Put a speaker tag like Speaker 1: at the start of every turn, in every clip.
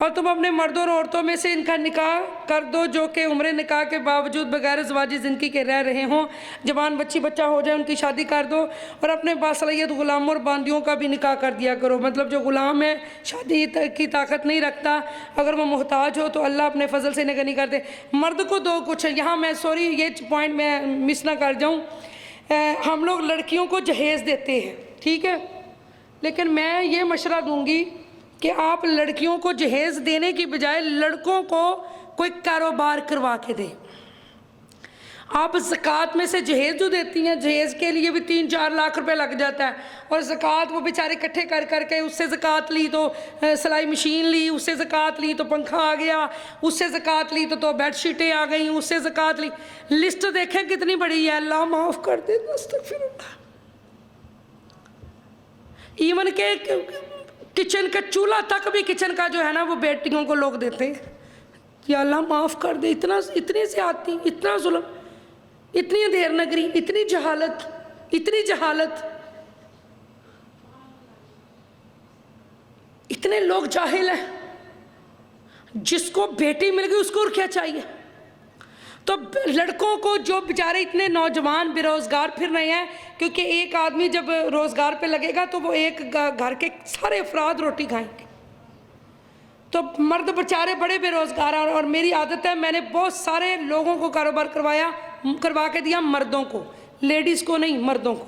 Speaker 1: اور تم اپنے مردوں اور عورتوں میں سے ان کا نکاح کر دو جو کہ عمر نکاح کے باوجود بغیر زواجی زندگی کے رہ رہے ہوں، جوان بچی بچہ ہو جائے ان کی شادی کر دو، اور اپنے باصلاحیت غلاموں اور باندیوں کا بھی نکاح کر دیا کرو۔ مطلب جو غلام ہے، شادی کی طاقت نہیں رکھتا، اگر وہ محتاج ہو تو اللہ اپنے فضل سے نگہ نہیں کرتے۔ مرد کو دو کچھ ہے، یہاں میں سوری یہ پوائنٹ میں مس نہ کر جاؤں، ہم لوگ لڑکیوں کو جہیز دیتے ہیں، ٹھیک ہے، لیکن میں یہ مشورہ دوں گی کہ آپ لڑکیوں کو جہیز دینے کی بجائے لڑکوں کو کوئی کاروبار کروا کے دیں۔ آپ زکوٰۃ میں سے جہیز جو دیتی ہیں، جہیز کے لیے بھی 3-4 لاکھ روپے لگ جاتا ہے، اور زکوٰۃ وہ بیچارے اکٹھے کر کے اس سے زکوٰۃ لی تو سلائی مشین لی، اس سے زکوٰۃ لی تو پنکھا آ گیا، اس سے زکوٰۃ لی تو بیڈ شیٹیں آ گئیں، اس سے زکوٰۃ لی، لسٹ دیکھیں کتنی بڑی ہے۔ اللہ معاف کر دے، استغفر اللہ۔ ایون کہ کچن کا چولہا تک بھی کچن کا جو ہے نا وہ بیٹیوں کو لوگ دیتے ہیں۔ یا اللہ معاف کر دے، اتنی زیادتی، اتنا ظلم، اتنی دیر نگری، اتنی جہالت، اتنی جہالت، اتنے لوگ جاہل ہیں۔ جس کو بیٹی مل گئی اس کو اور کیا چاہیے؟ تو لڑکوں کو جو بیچارے اتنے نوجوان بے روزگار پھر رہے ہیں، کیونکہ ایک آدمی جب روزگار پہ لگے گا تو وہ ایک گھر کے سارے افراد روٹی کھائیں گے، تو مرد بیچارے بڑے بے روزگار ہیں۔ اور میری عادت ہے، میں نے بہت سارے لوگوں کو کاروبار کروا کے دیا، مردوں کو، لیڈیز کو نہیں، مردوں کو،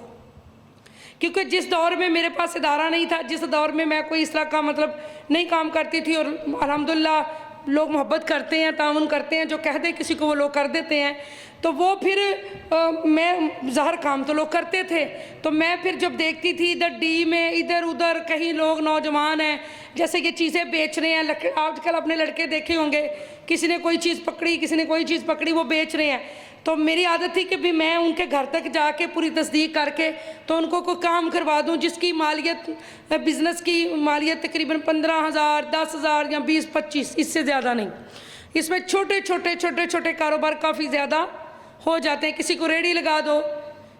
Speaker 1: کیونکہ جس دور میں میرے پاس ادارہ نہیں تھا، جس دور میں میں کوئی اس طرح کا مطلب نہیں کام کرتی تھی، اور الحمدللہ لوگ محبت کرتے ہیں، تعاون کرتے ہیں، جو کہہ دے کسی کو وہ لوگ کر دیتے ہیں، تو وہ پھر میں ظاہر کام تو لوگ کرتے تھے، تو میں پھر جب دیکھتی تھی ادھر ڈی میں ادھر ادھر کہیں لوگ نوجوان ہیں جیسے یہ چیزیں بیچ رہے ہیں، آج کل اپنے لڑکے دیکھے ہوں گے، کسی نے کوئی چیز پکڑی، کسی نے کوئی چیز پکڑی، وہ بیچ رہے ہیں، تو میری عادت تھی کہ بھی میں ان کے گھر تک جا کے پوری تصدیق کر کے تو ان کو کوئی کام کروا دوں جس کی مالیت، بزنس کی مالیت تقریباً 15,000 10,000 یا 20-25، اس سے زیادہ نہیں۔ اس میں چھوٹے چھوٹے کاروبار کافی زیادہ ہو جاتے ہیں۔ کسی کو ریڑھی لگا دو،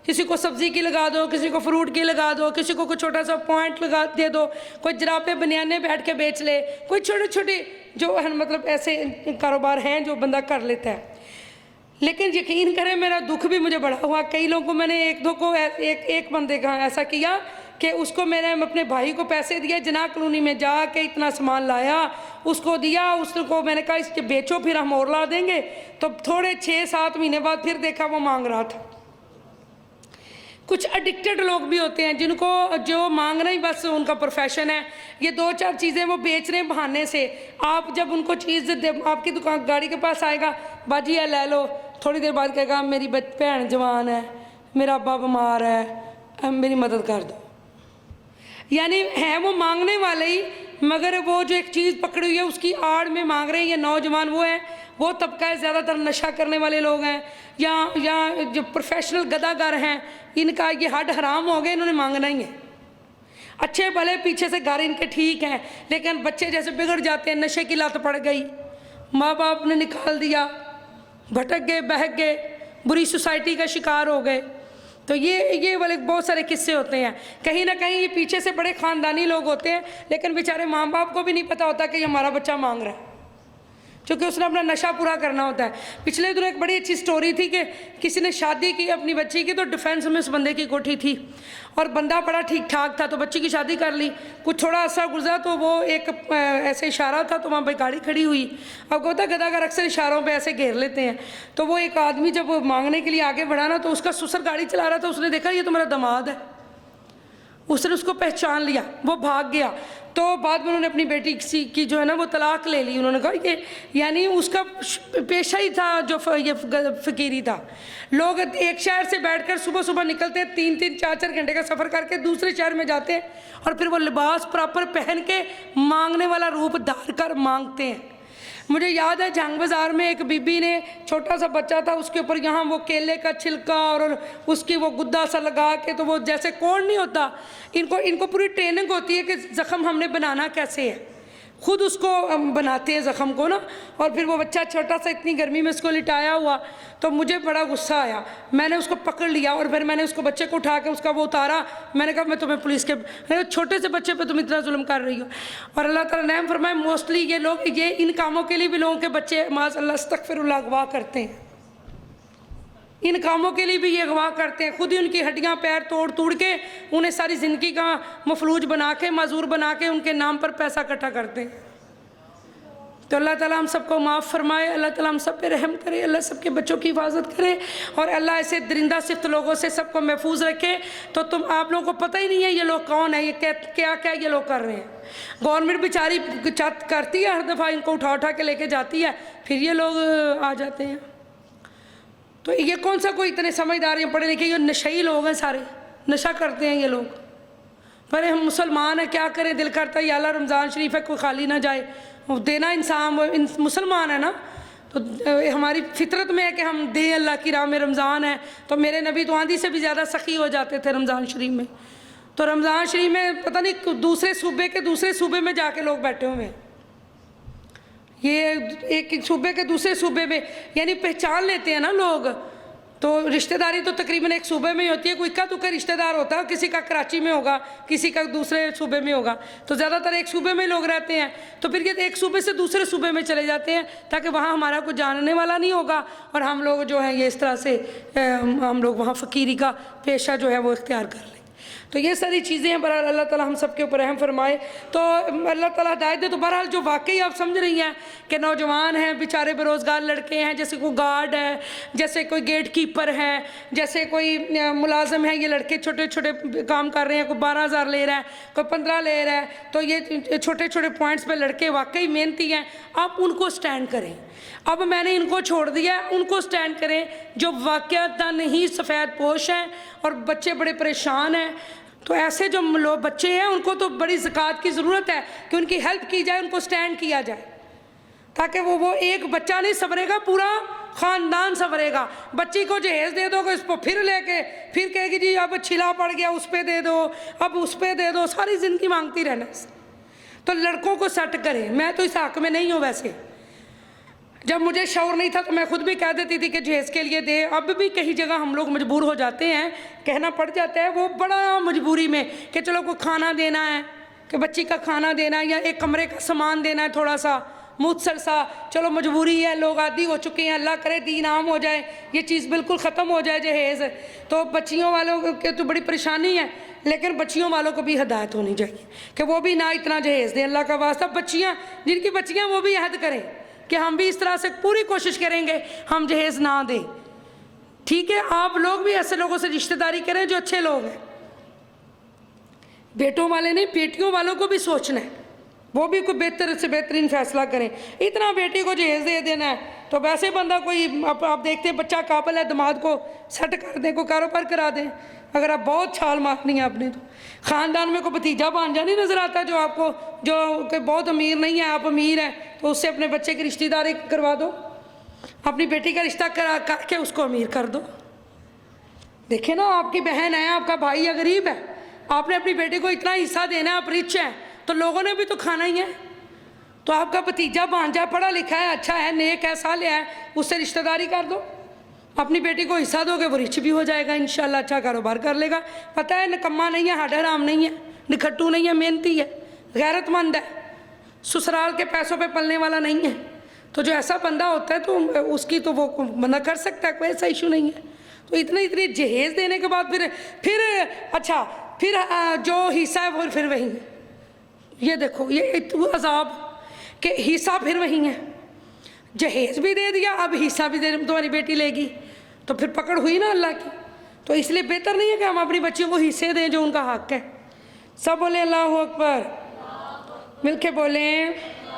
Speaker 1: کسی کو سبزی کی لگا دو، کسی کو فروٹ کی لگا دو، کسی کو کوئی چھوٹا سا پوائنٹ لگا دے دو، کوئی جرابیں بنیانے بیٹھ کے بیچ لے، کوئی چھوٹے جو مطلب ایسے کاروبار ہیں جو بندہ کر لیتا ہے۔ لیکن یقین کریں میرا دکھ بھی مجھے بڑا ہوا، کئی لوگوں کو میں نے ایک بندے کا ایسا کیا کہ اس کو میں نے اپنے بھائی کو پیسے دیے، جناح کالونی میں جا کے اتنا سامان لایا، اس کو دیا، اس کو میں نے کہا اس کے بیچو پھر ہم اور لا دیں گے، تو تھوڑے 6-7 مہینے بعد پھر دیکھا وہ مانگ رہا تھا۔ کچھ ایڈکٹڈ لوگ بھی ہوتے ہیں جن کو جو مانگنا ہی بس ان کا پروفیشن ہے، یہ 2-4 چیزیں وہ بیچ رہے ہیں بہانے سے۔ آپ جب ان کو چیز آپ کی دکان گاڑی کے پاس آئے گا، باجی یہ لے لو، تھوڑی دیر بعد کہے گا میری بہن جوان ہے، میرا ابا بیمار ہے، میری مدد کر دو۔ یعنی ہیں وہ مانگنے والے ہی، مگر وہ جو ایک چیز پکڑی ہوئی ہے اس کی آڑ میں مانگ رہے ہیں۔ یہ نوجوان وہ ہیں، وہ طبقہ ہے زیادہ تر نشہ کرنے والے لوگ ہیں، یا جو پروفیشنل گداگر ہیں، ان کا یہ حد حرام ہو گئے، انہوں نے مانگنا ہی ہے۔ اچھے بھلے پیچھے سے گھر ان کے ٹھیک ہیں، لیکن بچے جیسے بگڑ جاتے ہیں، نشے کی لت پڑ گئی، ماں باپ نے نکال دیا، بھٹک گئے، بہک گئے، بری سوسائٹی کا شکار ہو گئے۔ تو یہ والے بہت سارے قصے ہوتے ہیں، کہیں نہ کہیں یہ پیچھے سے بڑے خاندانی لوگ ہوتے ہیں، لیکن بیچارے ماں باپ کو بھی نہیں پتہ ہوتا کہ یہ ہمارا بچہ مانگ رہا ہے، چونکہ اس نے اپنا نشہ پورا کرنا ہوتا ہے۔ پچھلے دنوں ایک بڑی اچھی سٹوری تھی کہ کسی نے شادی کی اپنی بچی کی، تو ڈیفینس میں اس بندے کی کوٹھی تھی، اور بندہ بڑا ٹھیک ٹھاک تھا، تو بچی کی شادی کر لی۔ کچھ تھوڑا عرصہ گزرا تو وہ ایک ایسے اشارہ تھا، تو وہاں پہ گاڑی کھڑی ہوئی، اب ہوتا ہے گداگر اکثر اشاروں پہ ایسے گھیر لیتے ہیں، تو وہ ایک آدمی جب مانگنے کے لیے آگے بڑھا نا، تو اس کا سسر گاڑی چلا رہا تھا، اس نے دیکھا یہ تو میرا داماد ہے، اس نے اس کو پہچان لیا، وہ بھاگ گیا۔ تو بعد میں انہوں نے اپنی بیٹی کی جو ہے نا وہ طلاق لے لی۔ انہوں نے کہا کہ یعنی اس کا پیشہ ہی تھا جو یہ فقیری تھا۔ لوگ ایک شہر سے بیٹھ کر صبح نکلتے 3-3 4-4 گھنٹے کا سفر کر کے دوسرے شہر میں جاتے ہیں، اور پھر وہ لباس پراپر پہن کے مانگنے والا روپ دھار کر مانگتے ہیں۔ مجھے یاد ہے جھنگ بازار میں ایک بی بی نے چھوٹا سا بچہ تھا، اس کے اوپر یہاں وہ کیلے کا چھلکا اور اس کی وہ گدا سا لگا کے، تو وہ جیسے کون نہیں ہوتا، ان کو پوری ٹریننگ ہوتی ہے کہ زخم ہم نے بنانا کیسے ہے۔ خود اس کو بناتے ہیں زخم کو نا، اور پھر وہ بچہ چھوٹا سا اتنی گرمی میں اس کو لٹایا ہوا، تو مجھے بڑا غصہ آیا، میں نے اس کو پکڑ لیا اور پھر میں نے اس کو بچے کو اٹھا کے اس کا وہ اتارا، میں نے کہا میں تمہیں پولیس کے چھوٹے سے بچے پہ تم اتنا ظلم کر رہی ہو۔ اور اللہ تعالیٰ نے فرمایا موسٹلی یہ لوگ ان کاموں کے لیے بھی لوگوں کے بچے معاذ اللہ استغفر اللہ اغوا کرتے ہیں، ان کاموں کے لیے بھی یہ اغوا کرتے ہیں، خود ہی ان کی ہڈیاں پیر توڑ کے انہیں ساری زندگی کا مفلوج بنا کے معذور بنا کے ان کے نام پر پیسہ اکٹھا کرتے ہیں۔ تو اللہ تعالیٰ ہم سب کو معاف فرمائے، اللہ تعالیٰ ہم سب پہ رحم کرے، اللہ سب کے بچوں کی حفاظت کرے، اور اللہ ایسے درندہ صفت لوگوں سے سب کو محفوظ رکھے۔ تو آپ لوگوں کو پتہ ہی نہیں ہے یہ لوگ کون ہیں، یہ کیا یہ لوگ کر رہے ہیں۔ گورنمنٹ بیچاری کرتی ہے ہر دفعہ، ان کو اٹھا کے لے کے جاتی ہے، پھر یہ لوگ آ جاتے ہیں۔ تو یہ کون سا کوئی اتنے سمجھدار ہیں پڑھے لکھے، یہ نشئی لوگ ہیں، سارے نشہ کرتے ہیں یہ لوگ۔ پر ہم مسلمان ہیں، کیا کریں، دل کرتا ہے یا اللہ رمضان شریف ہے کوئی خالی نہ جائے، دینا انسان مسلمان ہے نا، تو ہماری فطرت میں ہے کہ ہم دیں اللہ کی راہ میں۔ رمضان ہے تو میرے نبی تو آندھی سے بھی زیادہ سخی ہو جاتے تھے رمضان شریف میں، تو رمضان شریف میں پتہ نہیں دوسرے صوبے کے دوسرے صوبے میں جا کے لوگ بیٹھے ہوئے ہیں، یہ ایک صوبے کے دوسرے صوبے میں، یعنی پہچان لیتے ہیں نا لوگ۔ تو رشتہ داری تو تقریباً ایک صوبے میں ہی ہوتی ہے، کوئی اکا دکا رشتہ دار ہوتا ہے، کسی کا کراچی میں ہوگا، کسی کا دوسرے صوبے میں ہوگا، تو زیادہ تر ایک صوبے میں لوگ رہتے ہیں، تو پھر یہ ایک صوبے سے دوسرے صوبے میں چلے جاتے ہیں تاکہ وہاں ہمارا کوئی جاننے والا نہیں ہوگا، اور ہم لوگ جو ہیں یہ اس طرح سے ہم لوگ وہاں فقیری کا پیشہ جو ہے وہ اختیار کر لیں۔ تو یہ ساری چیزیں ہیں، بہرحال اللہ تعالیٰ ہم سب کے اوپر رحم فرمائے۔ تو اللہ تعالیٰ ہدایت دے۔ تو بہرحال جو واقعی آپ سمجھ رہی ہیں کہ نوجوان ہیں بیچارے بے روزگار لڑکے ہیں، جیسے کوئی گارڈ ہے، جیسے کوئی گیٹ کیپر ہے، جیسے کوئی ملازم ہے، یہ لڑکے چھوٹے چھوٹے کام کر رہے ہیں، کوئی 12,000 لے رہا ہے، کوئی 15 لے رہا ہے، تو یہ چھوٹے چھوٹے پوائنٹس پہ لڑکے واقعی محنتی ہیں، آپ ان کو سٹینڈ کریں۔ اب میں نے ان کو چھوڑ دیا ہے، ان کو سٹینڈ کریں جو واقعتاً نہیں سفید پوش ہیں اور بچے بڑے پریشان ہیں۔ تو ایسے جو لوگ بچے ہیں ان کو تو بڑی زکوٰۃ کی ضرورت ہے کہ ان کی ہیلپ کی جائے، ان کو سٹینڈ کیا جائے، تاکہ وہ ایک بچہ نہیں سنورے گا، پورا خاندان سنورے گا۔ بچی کو جہیز دے دو گے، اس کو پھر لے کے پھر کہے گی جی اب چھلا پڑ گیا اس پہ دے دو، اب اس پہ دے دو، ساری زندگی مانگتی رہنا۔ تو لڑکوں کو سیٹ کریں۔ میں تو اس حق میں نہیں ہوں، ویسے جب مجھے شعور نہیں تھا تو میں خود بھی کہہ دیتی تھی کہ جہیز کے لیے دے۔ اب بھی کئی جگہ ہم لوگ مجبور ہو جاتے ہیں، کہنا پڑ جاتا ہے، وہ بڑا مجبوری میں کہ چلو کوئی کھانا دینا ہے، کہ بچی کا کھانا دینا ہے، یا ایک کمرے کا سامان دینا ہے تھوڑا سا مختصر سا، چلو مجبوری ہے، لوگ عادی ہو چکے ہیں، اللہ کرے دین عام ہو جائے، یہ چیز بالکل ختم ہو جائے جہیز۔ تو بچیوں والوں کے تو بڑی پریشانی ہے، لیکن بچیوں والوں کو بھی ہدایت ہونی چاہیے کہ وہ بھی نہ اتنا جہیز دیں، اللہ کا واسطہ۔ بچیاں جن کی بچیاں وہ بھی عہد کریں کہ ہم بھی اس طرح سے پوری کوشش کریں گے ہم جہیز نہ دیں، ٹھیک ہے؟ آپ لوگ بھی ایسے لوگوں سے رشتہ داری کریں جو اچھے لوگ ہیں، بیٹوں والے نہیں، بیٹیوں والوں کو بھی سوچنا ہے، وہ بھی کوئی بہتر سے بہترین فیصلہ کریں۔ اتنا بیٹی کو جہیز دے دینا ہے تو ویسے بندہ کوئی آپ دیکھتے ہیں بچہ قابل ہے، دماد کو سیٹ کر دیں، کوئی کاروبار کرا دیں۔ اگر آپ بہت چھال مارنی ہے آپ نے تو خاندان میں کوئی بھتیجا بھانجا نہیں نظر آتا جو آپ کو، جو کہ بہت امیر نہیں ہے، آپ امیر ہیں، تو اس سے اپنے بچے کی رشتہ داری کروا دو، اپنی بیٹی کا رشتہ کر کے اس کو امیر کر دو۔ دیکھیں نا، آپ کی بہن ہے، آپ کا بھائی ہے، غریب ہے، آپ نے اپنی بیٹی کو اتنا حصہ دینا ہے، آپ رچ ہیں تو لوگوں نے بھی تو کھانا ہی ہے۔ تو آپ کا بھتیجا بھانجا پڑھا لکھا ہے، اچھا ہے، نیک ہے، صالح ہے، اس سے رشتہ داری کر دو، اپنی بیٹی کو حصہ دو گے، وہ رچ بھی ہو جائے گا انشاءاللہ، اچھا کاروبار کر لے گا۔ پتہ ہے نکما نہیں ہے، ہڈ حرام نہیں ہے، نکھٹو نہیں ہے، محنتی ہے، غیرت مند ہے، سسرال کے پیسوں پہ پلنے والا نہیں ہے۔ تو جو ایسا بندہ ہوتا ہے تو اس کی تو وہ بندہ کر سکتا ہے، کوئی ایسا ایشو نہیں ہے۔ تو اتنی جہیز دینے کے بعد پھر اچھا پھر جو حصہ ہے وہ پھر وہی ہے۔ یہ دیکھو یہ عذاب کہ حصہ پھر وہی ہے، جہیز بھی دے دیا، اب حصہ بھی دے تمہاری بیٹی لے گی، تو پھر پکڑ ہوئی نا اللہ کی۔ تو اس لیے بہتر نہیں ہے کہ ہم اپنی بچیوں کو حصے دیں جو ان کا حق ہے۔ سب بولیں اللہ اکبر، مل کے بولیں